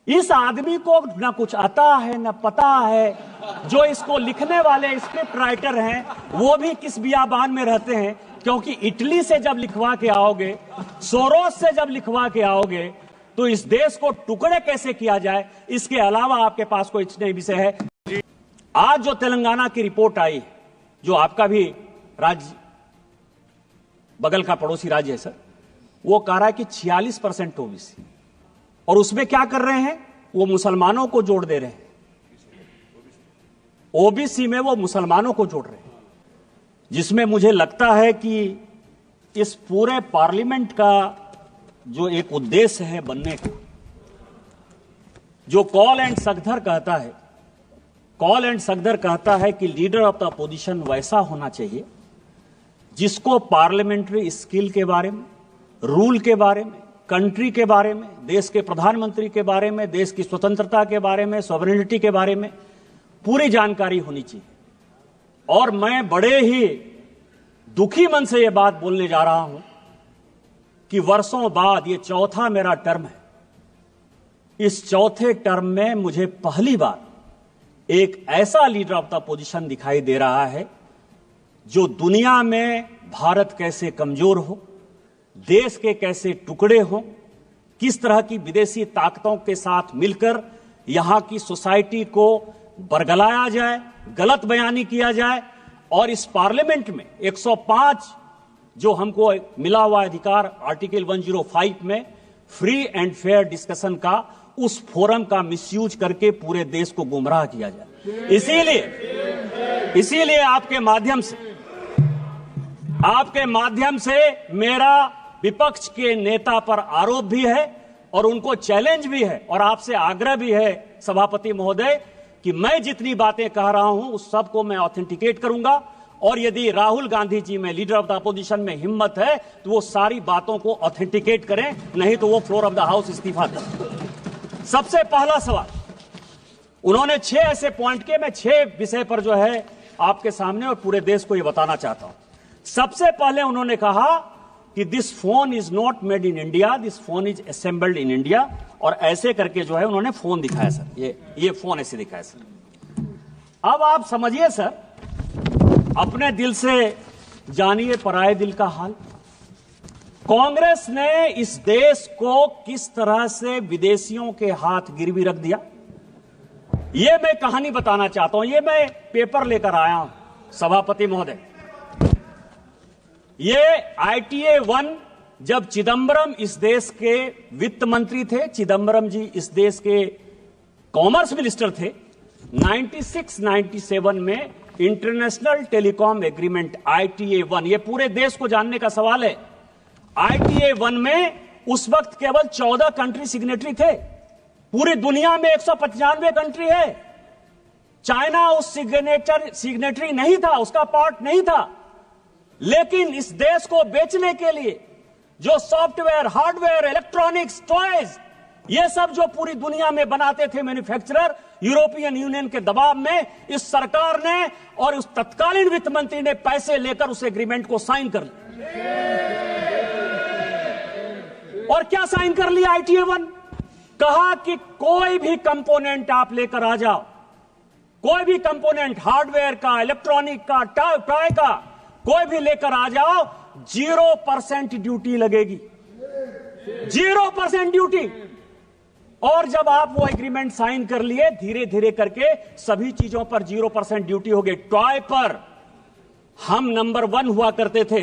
इस आदमी को न कुछ आता है न पता है। जो इसको लिखने वाले स्क्रिप्ट राइटर हैं वो भी किस बियाबान में रहते हैं, क्योंकि इटली से जब लिखवा के आओगे, सोरोस से जब लिखवा के आओगे, तो इस देश को टुकड़े कैसे किया जाए, इसके अलावा आपके पास कोई नहीं विषय है। आज जो तेलंगाना की रिपोर्ट आई, जो आपका भी राज्य बगल का पड़ोसी राज्य है सर, वो कह रहा है कि 46% ओबीसी, और उसमें क्या कर रहे हैं, वो मुसलमानों को जोड़ दे रहे हैं। ओबीसी में वो मुसलमानों को जोड़ रहे हैं, जिसमें मुझे लगता है कि इस पूरे पार्लियामेंट का जो एक उद्देश्य है बनने का, जो कॉल एंड सगधर कहता है, कॉल एंड सगधर कहता है कि लीडर ऑफ द अपोजिशन वैसा होना चाहिए जिसको पार्लियामेंट्री स्किल के बारे में, रूल के बारे में, कंट्री के बारे में, देश के प्रधानमंत्री के बारे में, देश की स्वतंत्रता के बारे में, सॉवरेनिटी के बारे में पूरी जानकारी होनी चाहिए। और मैं बड़े ही दुखी मन से यह बात बोलने जा रहा हूं कि वर्षों बाद ये चौथा मेरा टर्म है। इस चौथे टर्म में मुझे पहली बार एक ऐसा लीडर ऑफ द अपोजिशन दिखाई दे रहा है जो दुनिया में भारत कैसे कमजोर हो, देश के कैसे टुकड़े हो, किस तरह की विदेशी ताकतों के साथ मिलकर यहां की सोसाइटी को बरगलाया जाए, गलत बयानी किया जाए, और इस पार्लियामेंट में 105 जो हमको मिला हुआ अधिकार आर्टिकल 105 में फ्री एंड फेयर डिस्कशन का, उस फोरम का मिसयूज करके पूरे देश को गुमराह किया जाए। इसीलिए आपके माध्यम से मेरा विपक्ष के नेता पर आरोप भी है और उनको चैलेंज भी है और आपसे आग्रह भी है सभापति महोदय कि मैं जितनी बातें कह रहा हूं उस सबको मैं ऑथेंटिकेट करूंगा, और यदि राहुल गांधी जी में, लीडर ऑफ द अपोजिशन में हिम्मत है तो वो सारी बातों को ऑथेंटिकेट करें, नहीं तो वो फ्लोर ऑफ द हाउस इस्तीफा दें। सबसे पहला सवाल, उन्होंने 6 ऐसे पॉइंट के, मैं 6 विषय पर जो है आपके सामने और पूरे देश को ये बताना चाहता हूं। सबसे पहले उन्होंने कहा कि this phone is not made in India, this phone is assembled in India, और ऐसे करके जो है उन्होंने फोन दिखाया सर, ये फोन ऐसे दिखाया सर। अब आप समझिए सर, अपने दिल से जानिए पराये दिल का हाल। कांग्रेस ने इस देश को किस तरह से विदेशियों के हाथ गिरवी रख दिया, ये मैं कहानी बताना चाहता हूं। ये मैं पेपर लेकर आया हूं सभापति महोदय। ये ITA 1 जब चिदंबरम इस देश के वित्त मंत्री थे, चिदंबरम जी इस देश के कॉमर्स मिनिस्टर थे, 96-97 में इंटरनेशनल टेलीकॉम एग्रीमेंट ITA 1, ये पूरे देश को जानने का सवाल है। ITA 1 में उस वक्त केवल 14 कंट्री सिग्नेटरी थे, पूरी दुनिया में 195 कंट्री है। चाइना उस सिग्नेटरी नहीं था, उसका पार्ट नहीं था। लेकिन इस देश को बेचने के लिए जो सॉफ्टवेयर, हार्डवेयर, इलेक्ट्रॉनिक्स, टॉयज, ये सब जो पूरी दुनिया में बनाते थे मैन्युफैक्चरर, यूरोपियन यूनियन के दबाव में इस सरकार ने और उस तत्कालीन वित्त मंत्री ने पैसे लेकर उस एग्रीमेंट को साइन कर लिया। और क्या साइन कर लिया ITA 1? कहा कि कोई भी कंपोनेंट आप लेकर आ जाओ, कोई भी कंपोनेंट, हार्डवेयर का, इलेक्ट्रॉनिक का, टॉय का, कोई भी लेकर आ जाओ, 0% ड्यूटी लगेगी, 0% ड्यूटी। और जब आप वो एग्रीमेंट साइन कर लिए, धीरे धीरे करके सभी चीजों पर 0% ड्यूटी हो गई। टॉय पर हम नंबर 1 हुआ करते थे,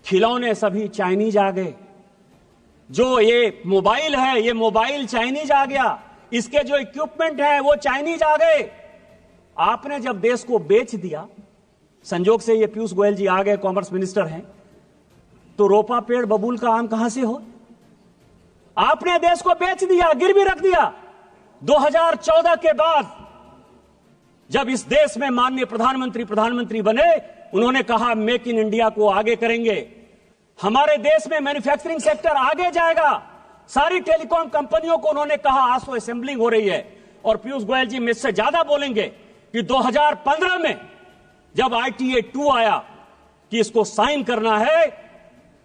खिलौने सभी चाइनीज आ गए। जो ये मोबाइल है, ये मोबाइल चाइनीज आ गया, इसके जो इक्विपमेंट है वो चाइनीज आ गए। आपने जब देश को बेच दिया, संजोग से ये पीयूष गोयल जी आ गए, कॉमर्स मिनिस्टर हैं, तो रोपा पेड़ बबूल का आम कहां से हो? आपने देश को बेच दिया, गिरवी रख दिया। 2014 के बाद जब इस देश में माननीय प्रधानमंत्री बने, उन्होंने कहा मेक इन इंडिया को आगे करेंगे, हमारे देश में मैन्युफैक्चरिंग सेक्टर आगे जाएगा। सारी टेलीकॉम कंपनियों को उन्होंने कहा आज तो असेंबलिंग हो रही है, और पीयूष गोयल जी मुझसे ज्यादा बोलेंगे कि 2015 में जब ITA 2 आया कि इसको साइन करना है,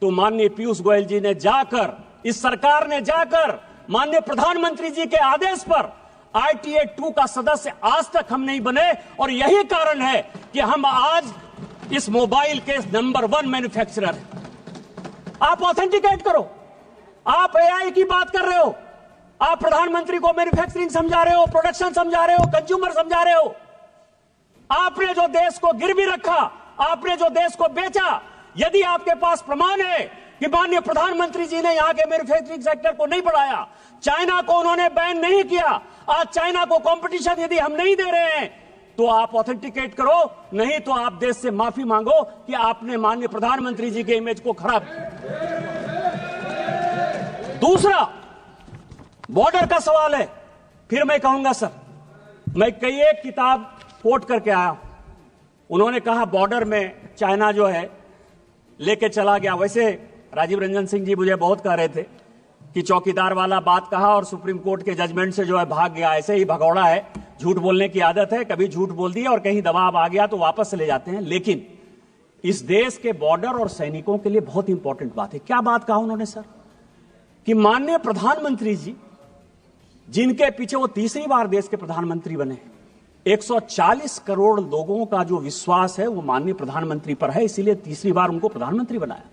तो माननीय पीयूष गोयल जी ने जाकर, इस सरकार ने जाकर माननीय प्रधानमंत्री जी के आदेश पर ITA 2 का सदस्य आज तक हम नहीं बने, और यही कारण है कि हम आज इस मोबाइल के नंबर 1 मैन्युफैक्चरर हैं। आप ऑथेंटिकेट करो। आप AI की बात कर रहे हो, आप प्रधानमंत्री को मैन्युफैक्चरिंग समझा रहे हो, प्रोडक्शन समझा रहे हो, कंज्यूमर समझा रहे हो। आपने जो देश को गिरवी रखा, आपने जो देश को बेचा, यदि आपके पास प्रमाण है कि माननीय प्रधानमंत्री जी ने यहां के मैन्युफैक्चरिंग सेक्टर को नहीं बढ़ाया, चाइना को उन्होंने बैन नहीं किया, आज चाइना को कंपटीशन यदि हम नहीं दे रहे हैं, तो आप ऑथेंटिकेट करो, नहीं तो आप देश से माफी मांगो कि आपने माननीय प्रधानमंत्री जी के इमेज को खराब किया। दूसरा बॉर्डर का सवाल है। फिर मैं कहूंगा सर, मैं कई एक किताब कोट करके आया, उन्होंने कहा बॉर्डर में चाइना जो है लेके चला गया। वैसे राजीव रंजन सिंह जी मुझे बहुत कह रहे थे कि चौकीदार वाला बात कहा और सुप्रीम कोर्ट के जजमेंट से जो है भाग गया। ऐसे ही भगौड़ा है, झूठ बोलने की आदत है, कभी झूठ बोल दिया और कहीं दबाव आ गया तो वापस चले जाते हैं। लेकिन इस देश के बॉर्डर और सैनिकों के लिए बहुत इंपॉर्टेंट बात है। क्या बात कहा उन्होंने सर, कि माननीय प्रधानमंत्री जी, जिनके पीछे वो तीसरी बार देश के प्रधानमंत्री बने, 140 करोड़ लोगों का जो विश्वास है वो माननीय प्रधानमंत्री पर है, इसीलिए तीसरी बार उनको प्रधानमंत्री बनाया।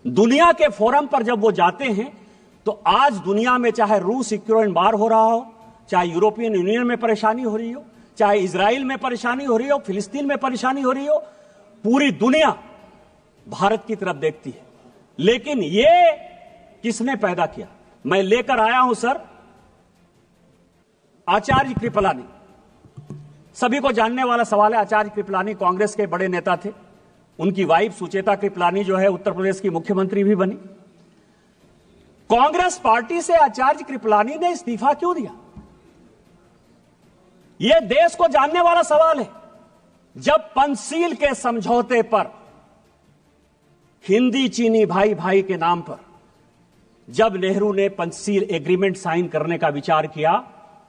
दुनिया के फोरम पर जब वो जाते हैं तो आज दुनिया में चाहे रूस यूक्रेन वार हो रहा हो, चाहे यूरोपियन यूनियन में परेशानी हो रही हो, चाहे इजराइल में परेशानी हो रही हो, फिलिस्तीन में परेशानी हो रही हो, पूरी दुनिया भारत की तरफ देखती है। लेकिन ये किसने पैदा किया? मैं लेकर आया हूं सर आचार्य कृपलानी। सभी को जानने वाला सवाल है, आचार्य कृपलानी कांग्रेस के बड़े नेता थे। उनकी वाइफ सुचेता कृपलानी जो है उत्तर प्रदेश की मुख्यमंत्री भी बनी। कांग्रेस पार्टी से आचार्य कृपलानी ने इस्तीफा क्यों दिया? यह देश को जानने वाला सवाल है। जब पंचशील के समझौते पर, हिंदी चीनी भाई भाई के नाम पर, जब नेहरू ने पंचशील एग्रीमेंट साइन करने का विचार किया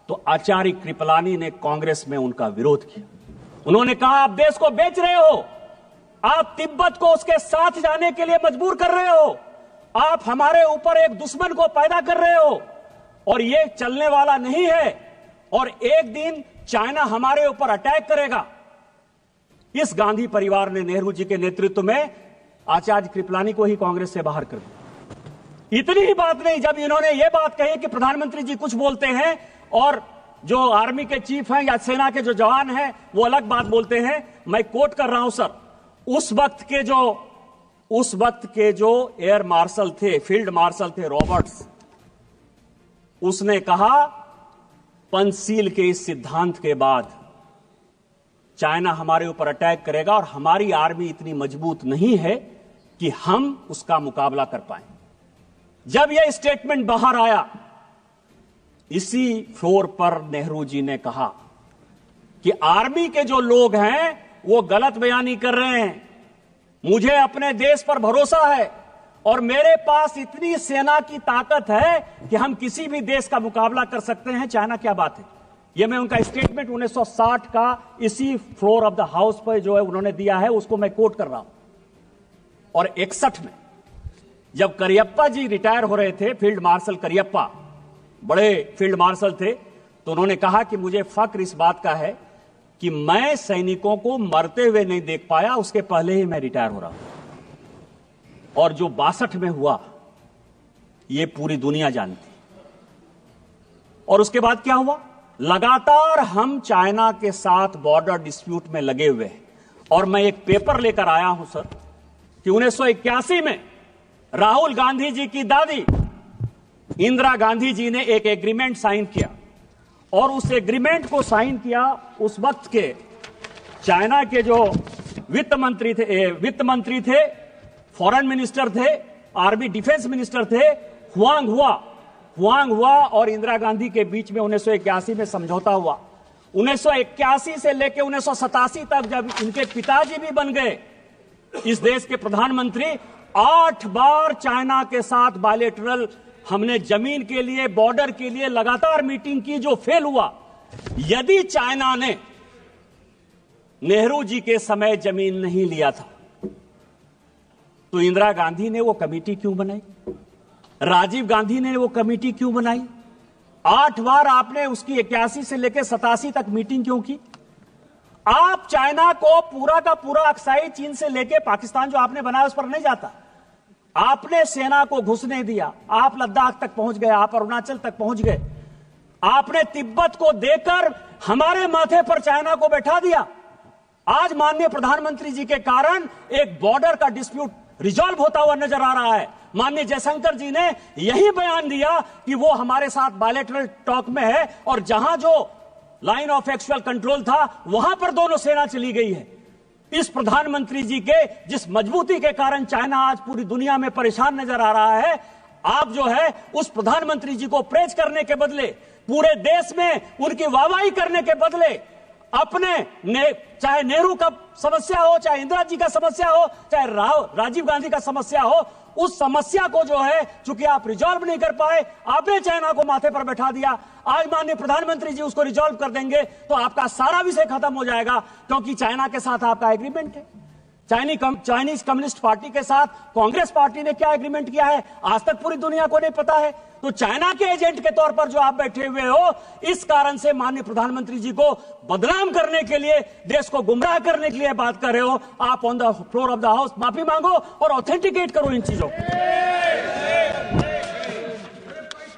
तो आचार्य कृपलानी ने कांग्रेस में उनका विरोध किया। उन्होंने कहा आप देश को बेच रहे हो, आप तिब्बत को उसके साथ जाने के लिए मजबूर कर रहे हो, आप हमारे ऊपर एक दुश्मन को पैदा कर रहे हो और ये चलने वाला नहीं है, और एक दिन चाइना हमारे ऊपर अटैक करेगा। इस गांधी परिवार ने नेहरू जी के नेतृत्व में आचार्य कृपलानी को ही कांग्रेस से बाहर कर दिया। इतनी ही बात नहीं, जब इन्होंने ये बात कही कि प्रधानमंत्री जी कुछ बोलते हैं और जो आर्मी के चीफ हैं या सेना के जो जवान हैं वो अलग बात बोलते हैं, मैं कोट कर रहा हूं सर, उस वक्त के जो एयर मार्शल थे, फील्ड मार्शल थे रॉबर्ट्स, उसने कहा पंचशील के इस सिद्धांत के बाद चाइना हमारे ऊपर अटैक करेगा और हमारी आर्मी इतनी मजबूत नहीं है कि हम उसका मुकाबला कर पाए। जब यह स्टेटमेंट बाहर आया, इसी फ्लोर पर नेहरू जी ने कहा कि आर्मी के जो लोग हैं वो गलत बयानी कर रहे हैं, मुझे अपने देश पर भरोसा है और मेरे पास इतनी सेना की ताकत है कि हम किसी भी देश का मुकाबला कर सकते हैं, चाइना क्या बात है। यह मैं उनका स्टेटमेंट 1960 का इसी फ्लोर ऑफ द हाउस पर जो है उन्होंने दिया है, उसको मैं कोट कर रहा हूं। और 61 में जब करियप्पा जी रिटायर हो रहे थे, फील्ड मार्शल करियप्पा बड़े फील्ड मार्शल थे, तो उन्होंने कहा कि मुझे फक्र इस बात का है कि मैं सैनिकों को मरते हुए नहीं देख पाया, उसके पहले ही मैं रिटायर हो रहा हूं। और जो 62 में हुआ ये पूरी दुनिया जानती। और उसके बाद क्या हुआ? लगातार हम चाइना के साथ बॉर्डर डिस्प्यूट में लगे हुए हैं। और मैं एक पेपर लेकर आया हूं सर कि 1981 में राहुल गांधी जी की दादी इंदिरा गांधी जी ने एक एग्रीमेंट साइन किया, और उस एग्रीमेंट को साइन किया उस वक्त के चाइना के जो वित्त मंत्री थे, फॉरेन मिनिस्टर थे, आर्मी डिफेंस मिनिस्टर थे, हुआंग हुआ और इंदिरा गांधी के बीच में 1981 में समझौता हुआ। 1981 से लेकर 1987 तक जब इनके पिताजी भी बन गए इस देश के प्रधानमंत्री, 8 बार चाइना के साथ बायलैटरल हमने जमीन के लिए, बॉर्डर के लिए लगातार मीटिंग की, जो फेल हुआ। यदि चाइना ने नेहरू जी के समय जमीन नहीं लिया था तो इंदिरा गांधी ने वो कमेटी क्यों बनाई? राजीव गांधी ने वो कमेटी क्यों बनाई? 8 बार आपने उसकी 81 से लेकर 87 तक मीटिंग क्यों की? आप चाइना को पूरा का पूरा अक्साई चीन से लेके पाकिस्तान जो आपने बनाया उस पर नहीं जाता। आपने सेना को घुसने दिया, आप लद्दाख तक पहुंच गए, आप अरुणाचल तक पहुंच गए, आपने तिब्बत को देकर हमारे माथे पर चाइना को बैठा दिया। आज माननीय प्रधानमंत्री जी के कारण एक बॉर्डर का डिस्प्यूट रिजॉल्व होता हुआ नजर आ रहा है। माननीय जयशंकर जी ने यही बयान दिया कि वो हमारे साथ बायलैटरल टॉक में है और जहां जो लाइन ऑफ एक्चुअल कंट्रोल था वहां पर दोनों सेना चली गई है। इस प्रधानमंत्री जी के जिस मजबूती के कारण चाइना आज पूरी दुनिया में परेशान नजर आ रहा है, आप जो है उस प्रधानमंत्री जी को प्रेज करने के बदले, पूरे देश में उनकी वाहवाही करने के बदले अपने चाहे नेहरू का समस्या हो, चाहे इंदिरा जी का समस्या हो, चाहे राजीव गांधी का समस्या हो, उस समस्या को जो है चूंकि आप रिजॉल्व नहीं कर पाए, आपने चाइना को माथे पर बैठा दिया। आज माननीय प्रधानमंत्री जी उसको रिजॉल्व कर देंगे तो आपका सारा विषय खत्म हो जाएगा, क्योंकि चाइना के साथ आपका एग्रीमेंट है। चाइनीज कम्युनिस्ट पार्टी के साथ कांग्रेस पार्टी ने क्या एग्रीमेंट किया है आज तक पूरी दुनिया को नहीं पता है। तो चाइना के एजेंट के तौर पर जो आप बैठे हुए हो, इस कारण से माननीय प्रधानमंत्री जी को बदनाम करने के लिए, देश को गुमराह करने के लिए बात कर रहे हो। आप on the floor of the house माफी मांगो और ऑथेंटिकेट करो इन चीजों को।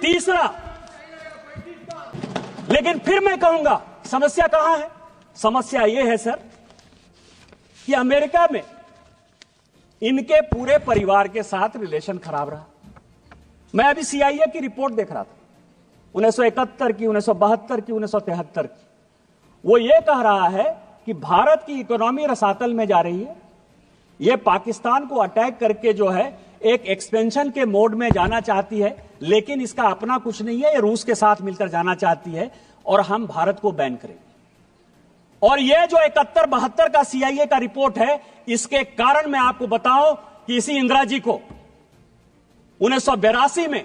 तीसरा, लेकिन फिर मैं कहूंगा समस्या कहां है? समस्या यह है सर कि अमेरिका में इनके पूरे परिवार के साथ रिलेशन खराब रहा। मैं अभी सीआईए की रिपोर्ट देख रहा था, 1971 की, 1972 की, 1973 की। वो ये कह रहा है कि भारत की इकोनॉमी रसातल में जा रही है, ये पाकिस्तान को अटैक करके जो है एक एक्सपेंशन के मोड में जाना चाहती है, लेकिन इसका अपना कुछ नहीं है, ये रूस के साथ मिलकर जाना चाहती है और हम भारत को बैन करेंगे। और ये जो 71-72 का सीआईए का रिपोर्ट है, इसके कारण मैं आपको बताऊं कि इसी इंदिरा जी को 1982 में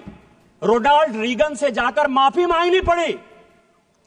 रोनाल्ड रीगन से जाकर माफी मांगनी पड़ी।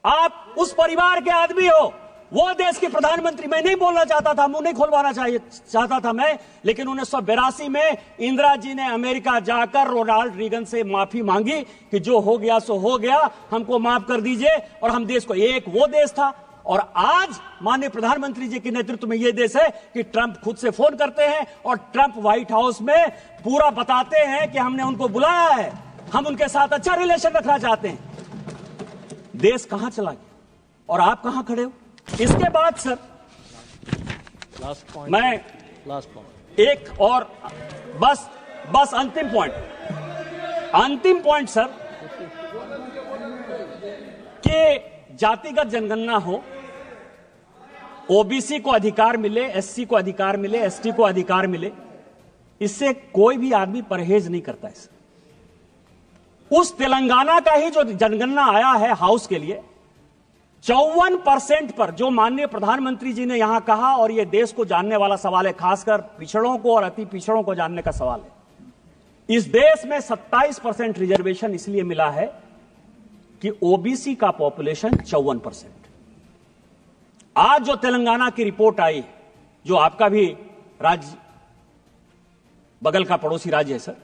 आप उस परिवार के आदमी हो, वो देश के प्रधानमंत्री। मैं नहीं बोलना चाहता था, मुंह नहीं खोलवाना चाहता था मैं, लेकिन 1982 में इंदिरा जी ने अमेरिका जाकर रोनाल्ड रीगन से माफी मांगी कि जो हो गया सो हो गया, हमको माफ कर दीजिए। और हम देश को, एक वो देश था और आज माननीय प्रधानमंत्री जी के नेतृत्व में यह देश है कि ट्रंप खुद से फोन करते हैं और ट्रंप व्हाइट हाउस में पूरा बताते हैं कि हमने उनको बुलाया है, हम उनके साथ अच्छा रिलेशन रखना चाहते हैं। देश कहां चला गया और आप कहां खड़े हो? इसके बाद सर मैं एक और बस अंतिम पॉइंट सर, कि जातिगत जनगणना हो, ओबीसी को अधिकार मिले, एससी को अधिकार मिले, एसटी को अधिकार मिले, इससे कोई भी आदमी परहेज नहीं करता है। उस तेलंगाना का ही जो जनगणना आया है हाउस के लिए, 54% पर जो माननीय प्रधानमंत्री जी ने यहां कहा, और यह देश को जानने वाला सवाल है, खासकर पिछड़ों को और अति पिछड़ों को जानने का सवाल है। इस देश में 27% रिजर्वेशन इसलिए मिला है कि ओबीसी का पॉपुलेशन 54%। आज जो तेलंगाना की रिपोर्ट आई, जो आपका भी राज्य बगल का पड़ोसी राज्य है सर,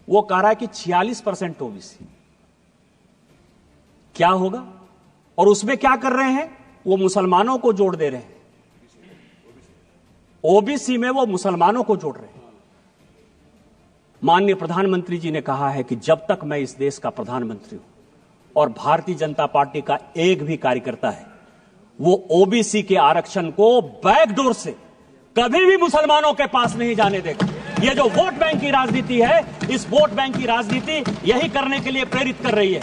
वो कह रहा है कि 46% ओबीसी। क्या होगा? और उसमें क्या कर रहे हैं? वो मुसलमानों को जोड़ दे रहे हैं, ओबीसी में वो मुसलमानों को जोड़ रहे हैं। माननीय प्रधानमंत्री जी ने कहा है कि जब तक मैं इस देश का प्रधानमंत्री हूं और भारतीय जनता पार्टी का एक भी कार्यकर्ता है, वो ओबीसी के आरक्षण को बैकडोर से कभी भी मुसलमानों के पास नहीं जाने देगा। ये जो वोट बैंक की राजनीति है, इस वोट बैंक की राजनीति यही करने के लिए प्रेरित कर रही है।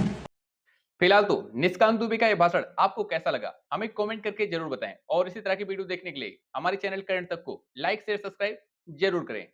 फिलहाल तो निष्कांत दुबे का यह भाषण आपको कैसा लगा, हमें कमेंट करके जरूर बताएं। और इसी तरह की वीडियो देखने के लिए हमारे चैनल करंट तक को लाइक शेयर सब्सक्राइब जरूर करें।